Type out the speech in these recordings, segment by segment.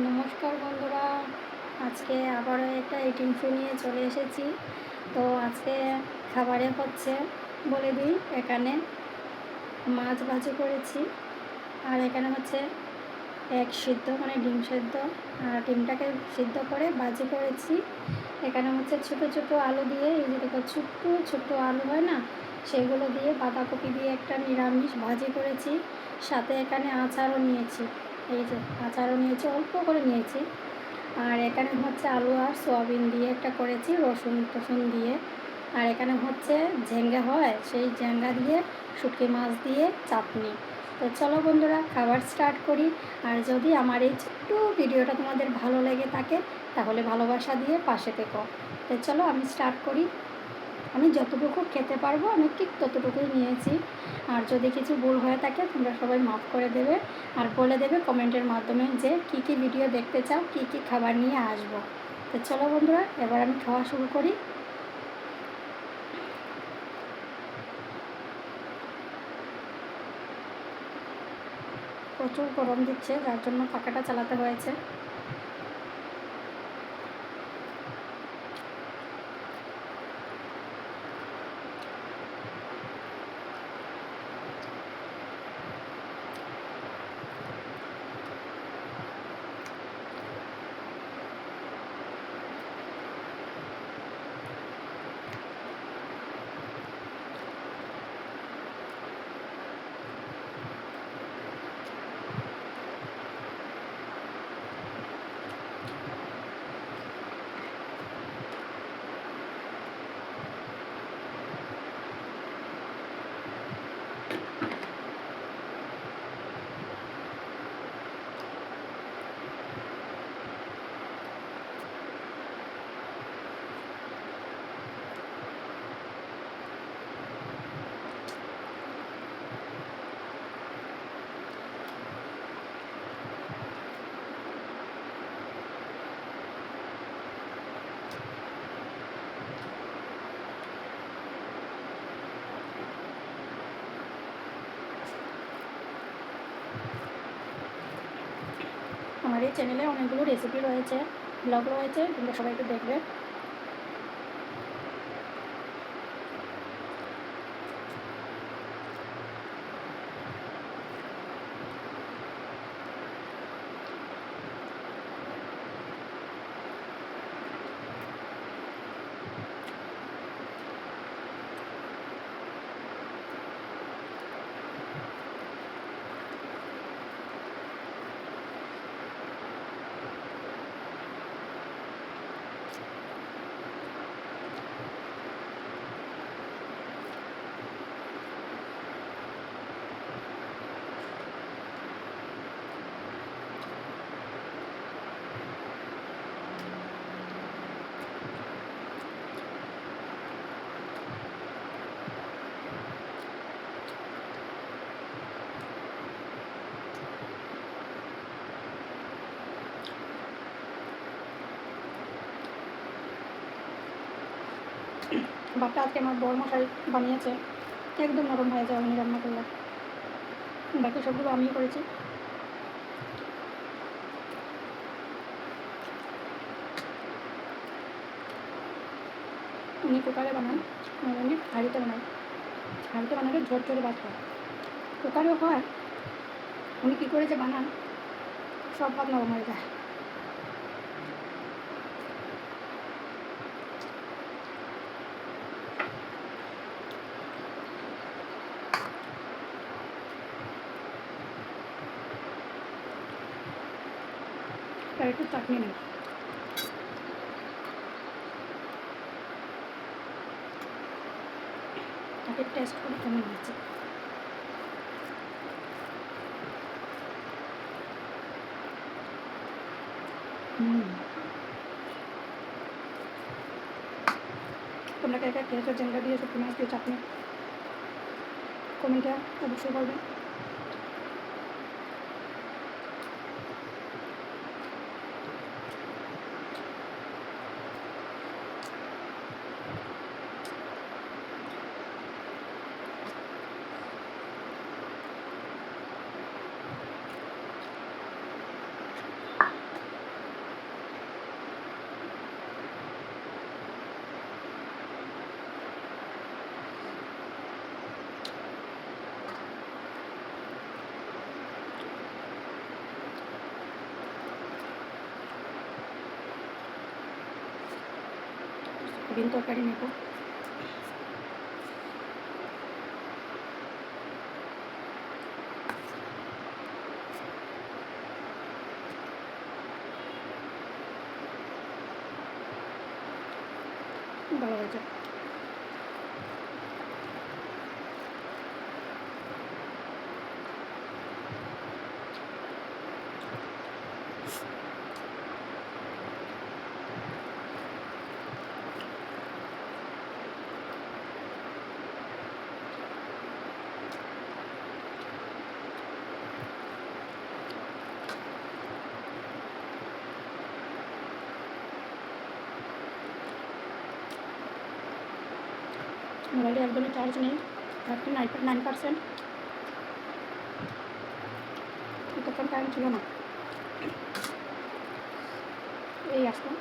নমস্কার বন্ধুরা, আজকে আবারও একটা ইটিং শো নিয়ে চলে এসেছি। তো আজকে খাবারে হচ্ছে বলে দিই, এখানে মাছ ভাজি করেছি, আর এখানে হচ্ছে এক সিদ্ধ মানে ডিম সেদ্ধ, আর ডিমটাকে সিদ্ধ করে ভাজি করেছি। এখানে হচ্ছে ছোট ছোট আলু দিয়ে, এই যে দেখো ছোট্ট ছোট্ট আলু হয় না, সেগুলো দিয়ে বাঁধাকপি দিয়ে একটা নিরামিষ ভাজি করেছি। সাথে এখানে আচারও নিয়েছি, এই যে আচারও নিয়েছি, অল্প করে নিয়েছি। আর এখানে হচ্ছে আলু আর সোয়াবিন দিয়ে একটা করেছি, রসুন টসুন দিয়ে। আর এখানে হচ্ছে ঝেঙ্গা হয়, সেই ঝেঙ্গা দিয়ে শুটকি মাছ দিয়ে চাটনি। তো চলো বন্ধুরা, খাবার স্টার্ট করি। আর যদি আমার এই ছোট্ট ভিডিওটা তোমাদের ভালো লেগে থাকে, তাহলে ভালোবাসা দিয়ে পাশে থেকো। তো চলো আমি স্টার্ট করি। আমি যতটুকু খেতে পারবো আমি ঠিক ততটুকুই নিয়েছি। আর যদি কিছু ভুল হয়ে থাকে তোমরা সবাই মাফ করে দেবে, আর বলে দেবে কমেন্টের মাধ্যমে যে কী কী ভিডিও দেখতে চাও, কী কী খাবার নিয়ে আসবো। তো চলো বন্ধুরা, এবার আমি খাওয়া শুরু করি। প্রচুর গরম দিচ্ছে, যার জন্য পাখাটা চালাতে হয়েছে। আমার এই চ্যানেলে অনেকগুলো রেসিপি রয়েছে, ব্লগ রয়েছে, তোমরা সবাই একটু দেখবে। ভাতটা আজকে আমার বড় মশাই বানিয়েছে, একদম নরম হয়ে যায় উনি রান্না করলে। বাকি সবগুলো আমিই করেছি। উনি কুকারে বানান, আর উনি হাঁড়িতে বানায়। হাঁড়িতে বানালে ঝরঝরে ভাত হয়, কুকারেও হয়। উনি কী করে যে বানান, সব ভাত নরম হয়ে যায়। তার একটু চাটনি নেই, তাকে টেস্ট করে কেমন হয়েছে। তোমরা কে কে খেয়েছো জেঙ্গা দিয়ে শুটকি মাছ দিয়ে চাটনি, কমেন্টে অবশ্যই বলবে। বিন তরকারি নেব। ভালো হয়েছে। মোবাইলে একদমই চার্জ নেই, 39%। এতক্ষণ কারেন্ট ছিল না, এই আসলাম।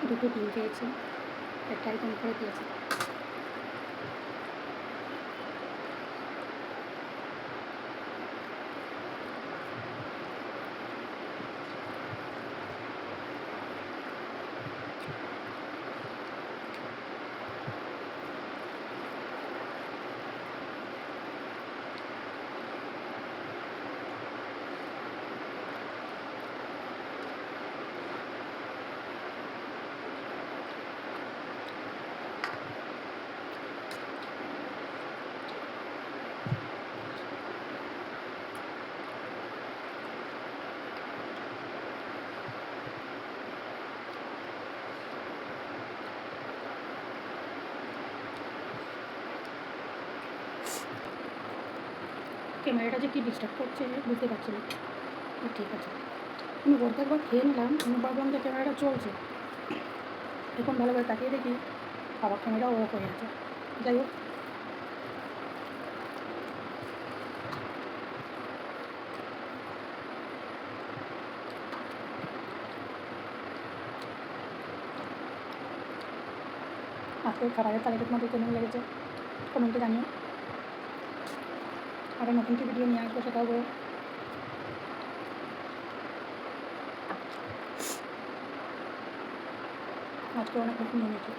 দুটো ডিম পেয়েছি, একটা আইটেম করে দিয়েছি। ক্যামেরাটা যে কি ডিস্টার্ব করছে বুঝতে পারছি না। ঠিক আছে, আমি বলতে একবার খেয়ে নিলাম, আমি ভাবলাম যে ক্যামেরাটা চলছে, এখন ভালোভাবে তাকিয়ে দেখি আবার ক্যামেরা অফ হয়ে আছে। যাই হোক, আজকে খাবারের তালিকা তোমাদের কেমন লেগেছে কমেন্টে জানিও। আরও নতুন কি ভিডিও নিয়ে আসবো সেটাও বলো। আজকে অনেক নতুন নিয়েছি।